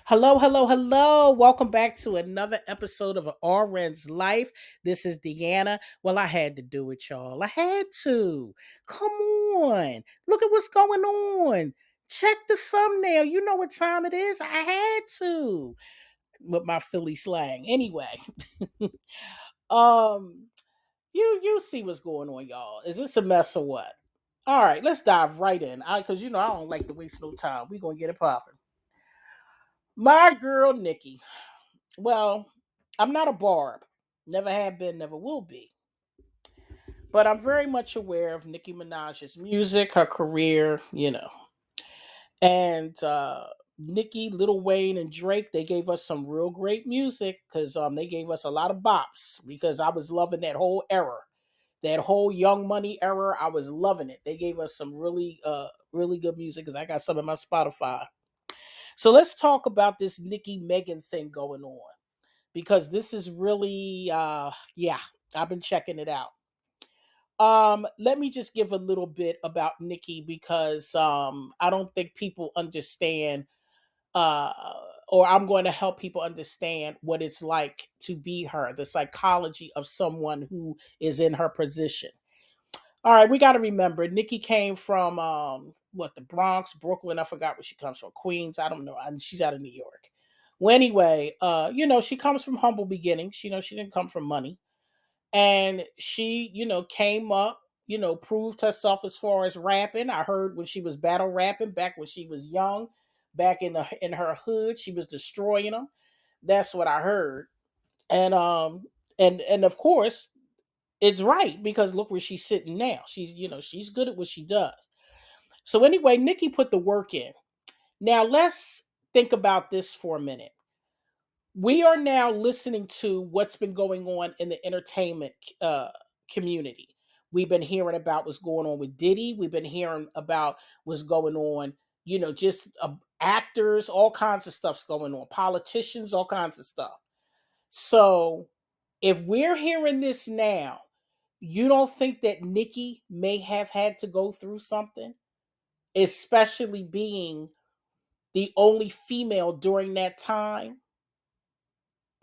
Hello, hello, hello. Welcome back to another episode of RN's Life. This is Deanna. Well, I had to do it, y'all. I had to. Come on. Look at what's going on. Check the thumbnail. You know what time it is. I had to with my Philly slang. Anyway, um, you see what's going on, y'all. Is this a mess or what? All right, let's dive right in. Because I don't like to waste no time. We're gonna get it popping. My girl Nikki. Well, I'm not a barb. Never have been, never will be. But I'm very much aware of Nicki Minaj's music, her career. And Nicki, Lil Wayne, and Drake, they gave us some real great music because they gave us a lot of bops because I was loving that whole era. That whole Young Money era, I was loving it. They gave us some really good music because I got some in my Spotify. So let's talk about this Nicki Megan thing going on because this is really yeah, I've been checking it out. Let me just give a little bit about Nikki because I don't think people understand uh or I'm going to help people understand what it's like to be her, the psychology of someone who is in her position. All right, we got to remember Nikki came from what, the Bronx, Brooklyn, I forgot where she comes from, Queens, I don't know, and she's out of New York. Well, anyway, she comes from humble beginnings. She didn't come from money, and she, came up, proved herself as far as rapping. I heard when she was battle rapping back when she was young, back in her hood, she was destroying them. That's what I heard, and and of course it's right because look where she's sitting now. She's good at what she does. So anyway, Nikki put the work in. Now let's think about this for a minute. We are now listening to what's been going on in the entertainment uh, community. We've been hearing about what's going on with Diddy. We've been hearing about what's going on, just actors, all kinds of stuff's going on, politicians, all kinds of stuff. So if we're hearing this now, you don't think that Nikki may have had to go through something, especially being the only female during that time?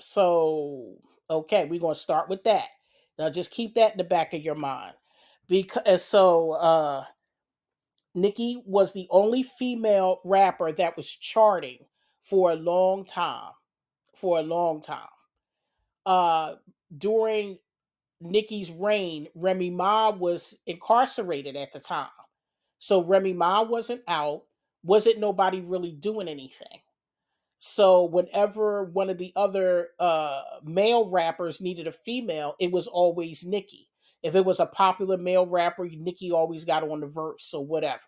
So, okay, we're going to start with that. Now, just keep that in the back of your mind. Because Nikki was the only female rapper that was charting for a long time. For a long time. Uh, During Nikki's reign, Remy Ma was incarcerated at the time. So Remy Ma wasn't out. Wasn't nobody really doing anything. So whenever one of the other male rappers needed a female, it was always Nicki. If it was a popular male rapper, Nicki always got on the verse or whatever.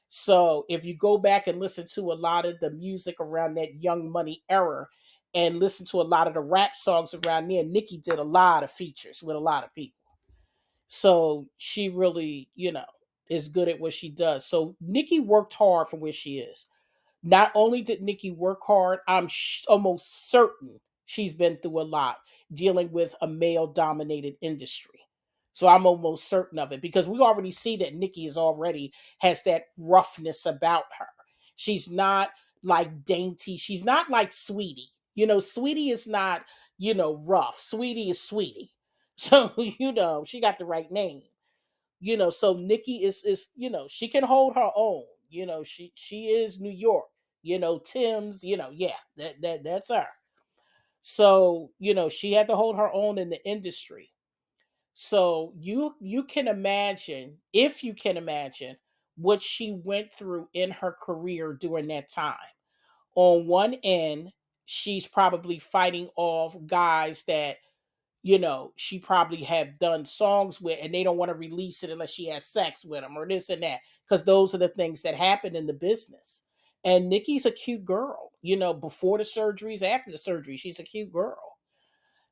So if you go back and listen to a lot of the music around that Young Money era and listen to a lot of the rap songs around there, Nicki did a lot of features with a lot of people. So she really, is good at what she does. So Nicki worked hard for where she is. Not only did Nikki work hard, I'm almost certain she's been through a lot dealing with a male dominated industry. So I'm almost certain of it because we already see that Nikki is already has that roughness about her. She's not like dainty. She's not like Sweetie. Sweetie is not, rough. Sweetie is Sweetie. So, she got the right name. So Nikki is she can hold her own. She is New York. Tim's, yeah, that's her. So she had to hold her own in the industry. So you can imagine, if you can imagine, what she went through in her career during that time. On one end, she's probably fighting off guys that she probably have done songs with, and they don't want to release it unless she has sex with them or this and that, because those are the things that happen in the business. And Nikki's a cute girl, before the surgeries, after the surgery, she's a cute girl.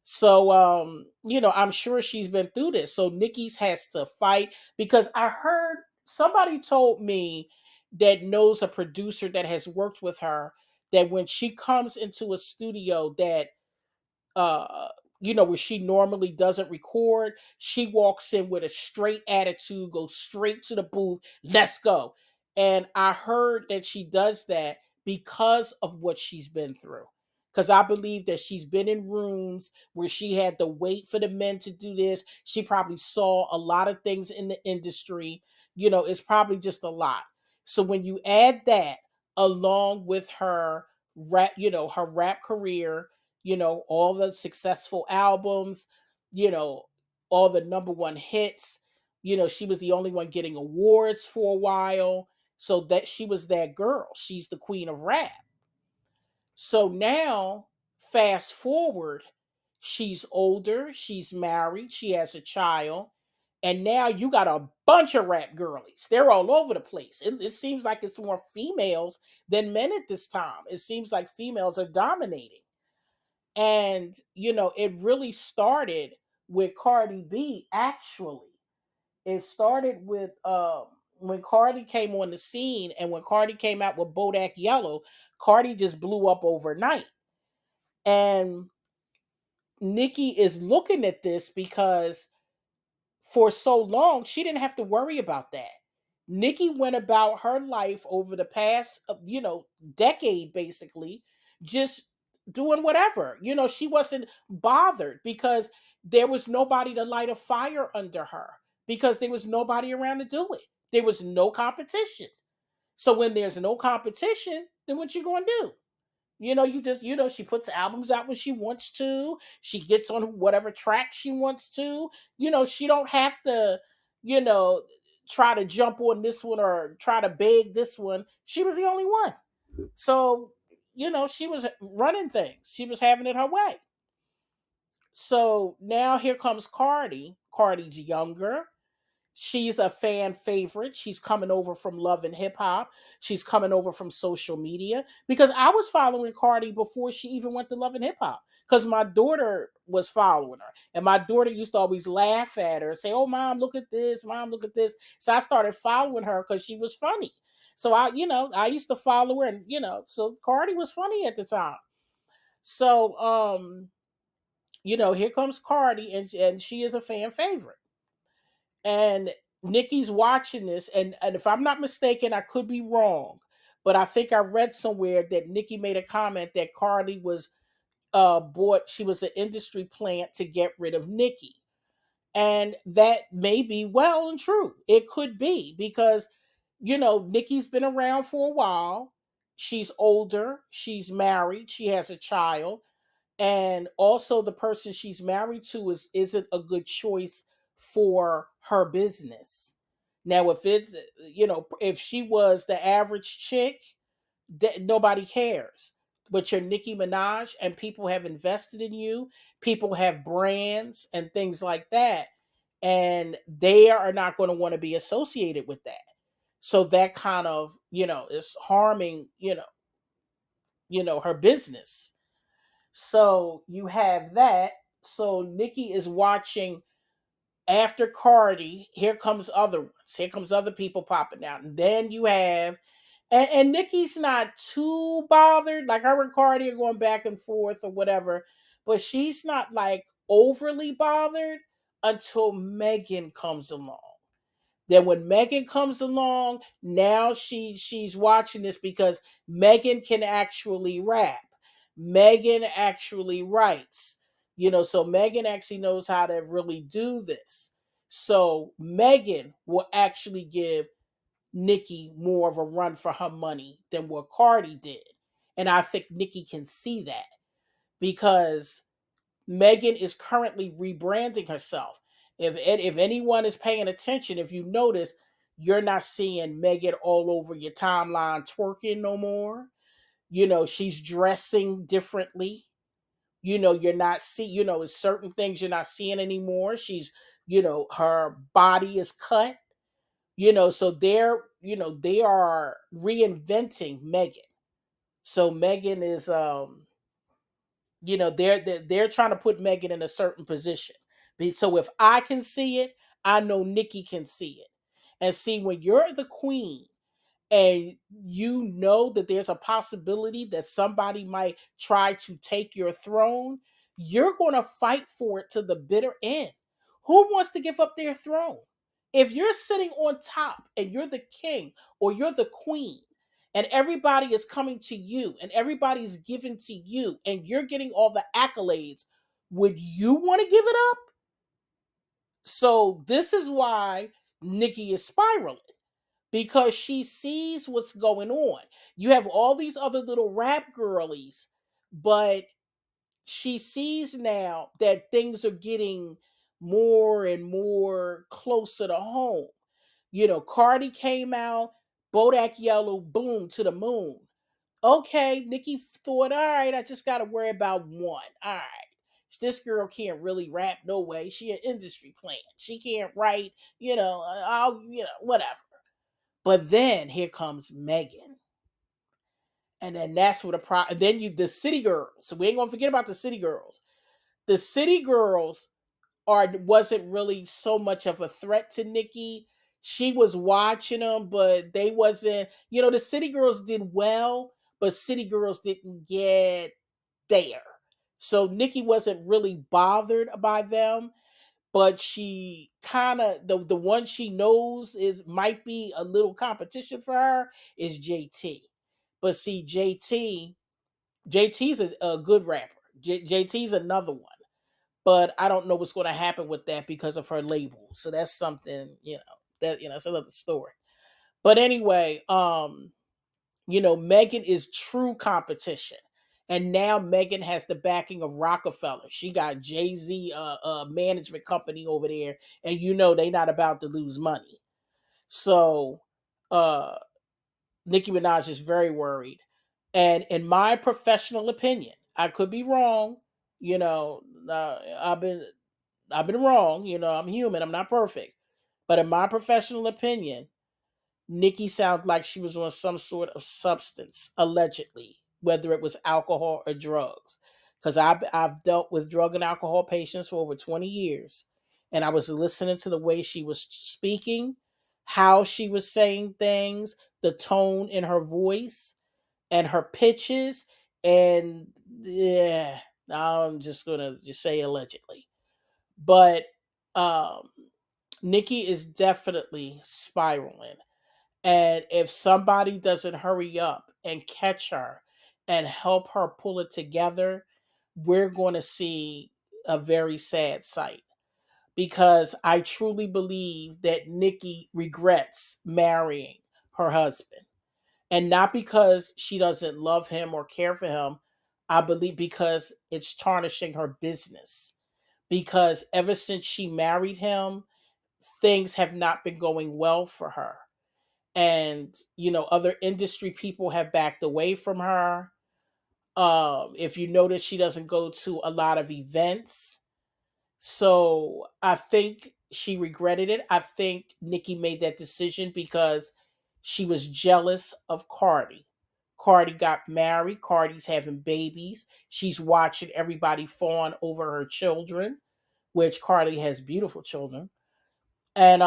So, I'm sure she's been through this. So Nikki's has to fight because I heard somebody told me that knows a producer that has worked with her that when she comes into a studio that uh where she normally doesn't record, she walks in with a straight attitude, goes straight to the booth, let's go. And I heard that she does that because of what she's been through. Because I believe that she's been in rooms where she had to wait for the men to do this. She probably saw a lot of things in the industry. It's probably just a lot. So when you add that along with her her rap career, all the successful albums, you know, all the number one hits, she was the only one getting awards for a while. So that she was that girl. She's the queen of rap. So now, fast forward, she's older, she's married, she has a child, and now you got a bunch of rap girlies. They're all over the place. It seems like it's more females than men at this time. It seems like females are dominating. And, it really started with Cardi B, actually. It started with when Cardi came on the scene, and when Cardi came out with Bodak Yellow, Cardi just blew up overnight. And Nikki is looking at this because for so long she didn't have to worry about that. Nikki went about her life over the past decade, basically, just doing whatever. She wasn't bothered because there was nobody to light a fire under her, because there was nobody around to do it. There was no competition. So when there's no competition, then what you going to do? You just, she puts albums out when she wants to. She gets on whatever track she wants to. She don't have to, you know, try to jump on this one or try to beg this one. She was the only one. So, she was running things. She was having it her way. So now here comes Cardi. Cardi's younger. She's a fan favorite. She's coming over from Love and Hip Hop. She's coming over from social media, because I was following Cardi before she even went to Love and Hip Hop, because my daughter was following her. And my daughter used to always laugh at her, say, "Oh, mom, look at this. Mom, look at this." So I started following her because she was funny. So I used to follow her, and so Cardi was funny at the time. So here comes Cardi, and she is a fan favorite. And Nikki's watching this, and if I'm not mistaken, I could be wrong, but I think I read somewhere that Nikki made a comment that Cardi was bought. She was an industry plant to get rid of Nikki, and that may be well and true. It could be because Nikki's been around for a while. She's older. She's married. She has a child, and also the person she's married to isn't a good choice for her business. Now if it's if she was the average chick, nobody cares. But you're Nicki Minaj, and people have invested in you, people have brands and things like that, and they are not going to want to be associated with that. So that kind of is harming her business. So you have that. So Nikki is watching after Cardi. Here comes other ones. Here comes other people popping out. And then you have, and Nikki's not too bothered. Like her and Cardi are going back and forth or whatever, but she's not like overly bothered until Megan comes along. Then when Megan comes along, now she's watching this because Megan can actually rap. Megan actually writes. So Megan actually knows how to really do this. So Megan will actually give Nikki more of a run for her money than what Cardi did. And I think Nikki can see that because Megan is currently rebranding herself. If anyone is paying attention, if you notice, you're not seeing Megan all over your timeline twerking no more. She's dressing differently. You're not see. It's certain things you're not seeing anymore. She's, her body is cut. So they are reinventing Megan. So Megan is they're trying to put Megan in a certain position. So if I can see it, I know Nikki can see it. And see, when you're the queen and you know that there's a possibility that somebody might try to take your throne, you're going to fight for it to the bitter end. Who wants to give up their throne? If you're sitting on top and you're the king or you're the queen, and everybody is coming to you and everybody's giving to you and you're getting all the accolades, would you want to give it up? So this is why Nikki is spiraling, because she sees what's going on. You have all these other little rap girlies, but she sees now that things are getting more and more closer to home. You know, Cardi came out, Bodak Yellow, boom, to the moon. Okay, Nikki thought, all right, I just got to worry about one. All right. This girl can't really rap, no way. She an industry plant. She can't write, whatever. But then here comes Megan. And then that's what then the city girls. So we ain't gonna forget about the city girls. The city girls wasn't really so much of a threat to Nikki. She was watching them, but they wasn't, the city girls did well, but city girls didn't get there. So Nikki wasn't really bothered by them, but she kind of the one she knows is might be a little competition for her is JT. But see, JT's a good rapper. JT's another one, but I don't know what's going to happen with that because of her label. So that's something, it's another story. But anyway, Megan is true competition. And now Megan has the backing of Rockefeller. She got Jay-Z management company over there, and they not about to lose money. So uh Nicki Minaj is very worried. And in my professional opinion, I could be wrong. I've been wrong. I'm human. I'm not perfect. But in my professional opinion, Nikki sounded like she was on some sort of substance, allegedly, whether it was alcohol or drugs. Because I've dealt with drug and alcohol patients for over 20 years. And I was listening to the way she was speaking, how she was saying things, the tone in her voice, and her pitches. And yeah, I'm just going to just say allegedly. But um, Nikki is definitely spiraling. And if somebody doesn't hurry up and catch her and help her pull it together, we're going to see a very sad sight. Because I truly believe that Nikki regrets marrying her husband. And not because she doesn't love him or care for him. I believe because it's tarnishing her business. Because ever since she married him, things have not been going well for her. And other industry people have backed away from her. If you notice, she doesn't go to a lot of events. So I think she regretted it. I think Nikki made that decision because she was jealous of Cardi. Cardi got married. Cardi's having babies. She's watching everybody fawn over her children, which Cardi has beautiful children. And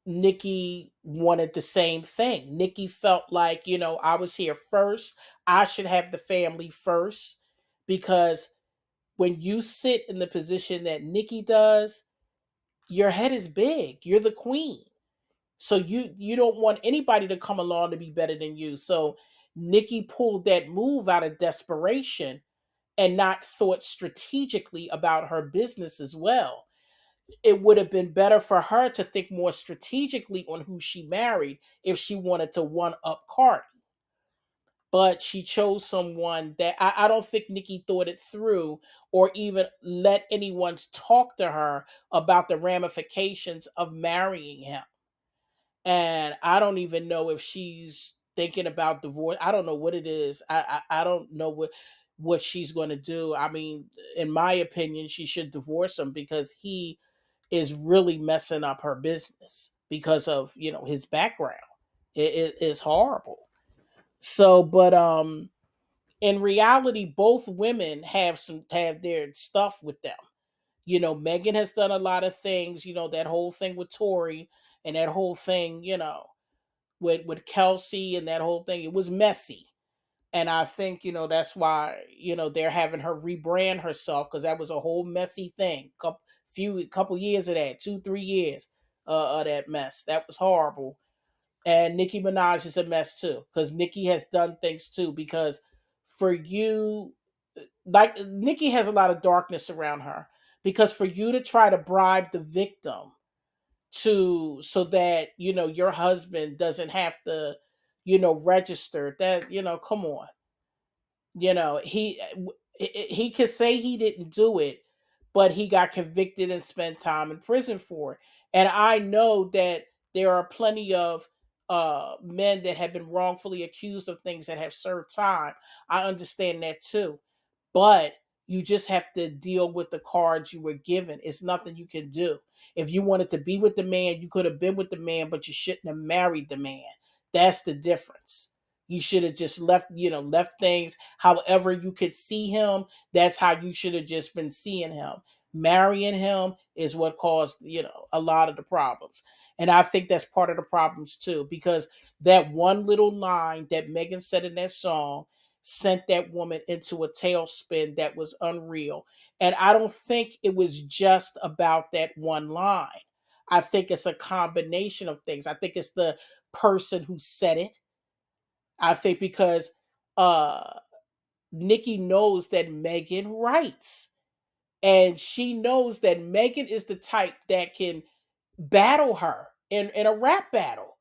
Nikki wanted the same thing. Nikki felt like, I was here first. I should have the family first, because when you sit in the position that Nikki does, your head is big. You're the queen. So you don't want anybody to come along to be better than you. So Nikki pulled that move out of desperation and not thought strategically about her business as well. It would have been better for her to think more strategically on who she married if she wanted to one up Cardi. But she chose someone that I don't think Nikki thought it through or even let anyone talk to her about the ramifications of marrying him. And I don't even know if she's thinking about divorce. I don't know what it is. I don't know what she's going to do. I mean, in my opinion, she should divorce him because he is really messing up her business because of his background. It is horrible. So, but in reality, both women have their stuff with them. Megan has done a lot of things. That whole thing with Tori and that whole thing, with Kelsey and that whole thing. It was messy. And I think, that's why, they're having her rebrand herself, because that was a whole messy thing. Couple years of that, 2, 3 years of that mess. That was horrible. And Nicki Minaj is a mess too, because Nicki has done things too. Because for you, like Nicki has a lot of darkness around her. Because for you to try to bribe the victim to so that your husband doesn't have to register that, come on. He could say he didn't do it, but he got convicted and spent time in prison for it. And I know that there are plenty of men that have been wrongfully accused of things that have served time. I understand that too, but you just have to deal with the cards you were given. It's nothing you can do. If you wanted to be with the man, you could have been with the man, but you shouldn't have married the man. That's the difference. You should have just left things however you could see him. That's how you should have just been seeing him. Marrying him is what caused, a lot of the problems. And I think that's part of the problems too, because that one little line that Megan said in that song sent that woman into a tailspin that was unreal. And I don't think it was just about that one line. I think it's a combination of things. I think it's the person who said it. I think because uh Nikki knows that Megan writes. And she knows that Megan is the type that can battle her in a rap battle.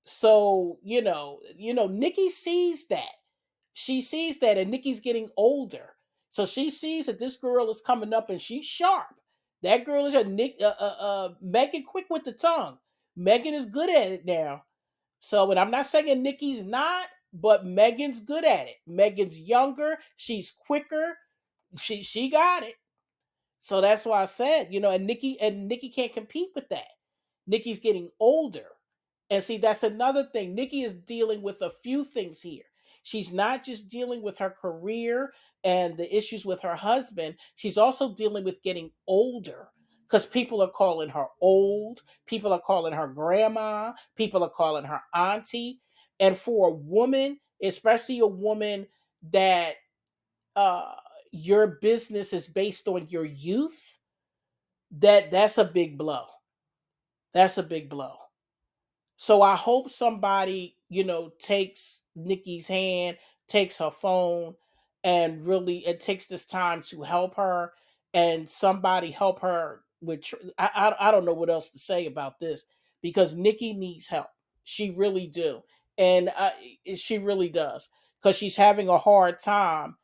So, Nikki sees that. She sees that, and Nikki's getting older. So she sees that this girl is coming up and she's sharp. That girl is Megan quick with the tongue. Megan is good at it now. So, and I'm not saying Nikki's not, but Megan's good at it. Megan's younger, she's quicker, she got it. So that's why I said, and Nikki can't compete with that. Nikki's getting older. And see, that's another thing. Nikki is dealing with a few things here. She's not just dealing with her career and the issues with her husband, she's also dealing with getting older because people are calling her old, people are calling her grandma, people are calling her auntie. And for a woman, especially a woman that uh your business is based on your youth, that's a big blow. That's a big blow. So I hope somebody, takes Nikki's hand, takes her phone, and really it takes this time to help her, and somebody help her with. I don't know what else to say about this because Nikki needs help. She really do, and she really does because she's having a hard time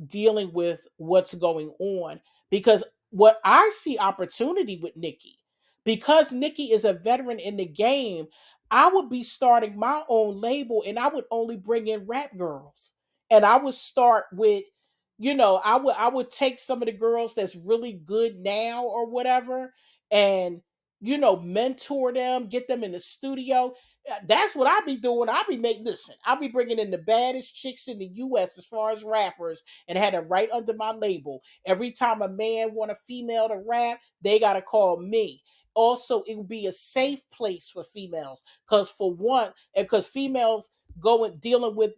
dealing with what's going on because what I see opportunity with Nikki, because Nikki is a veteran in the game, I would be starting my own label and I would only bring in rap girls. And I would start with, I would take some of the girls that's really good now or whatever and mentor them, get them in the studio. That's what I be doing. I be making listen. I be bringing in the baddest chicks in the U.S. as far as rappers, and had it right under my label. Every time a man want a female to rap, they gotta call me. Also, it would be a safe place for females, because for one, and because females going dealing with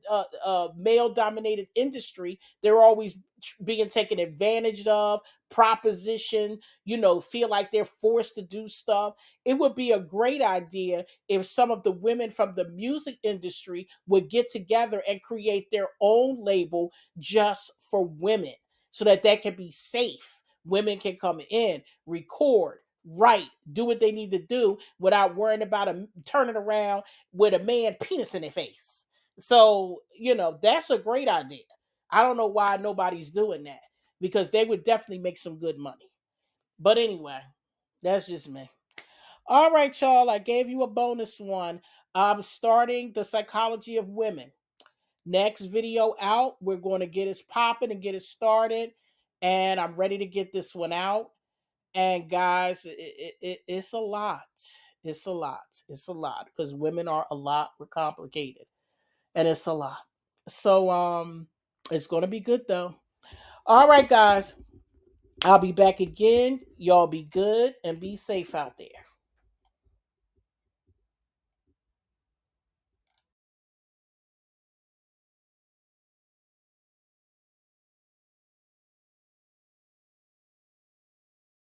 male dominated industry, they're always being taken advantage of, proposition, feel like they're forced to do stuff. It would be a great idea if some of the women from the music industry would get together and create their own label just for women so that that can be safe. Women can come in, record, write, do what they need to do without worrying about a turning around with a man penis in their face. So, that's a great idea. I don't know why nobody's doing that because they would definitely make some good money. But anyway, that's just me. All right, y'all. I gave you a bonus one. I'm starting the psychology of women. Next video out, we're going to get it popping and get it started. And I'm ready to get this one out. And guys, it's a lot. It's a lot. It's a lot because women are a lot more complicated, and it's a lot. So it's going to be good though. All right, guys. I'll be back again. Y'all be good and be safe out there.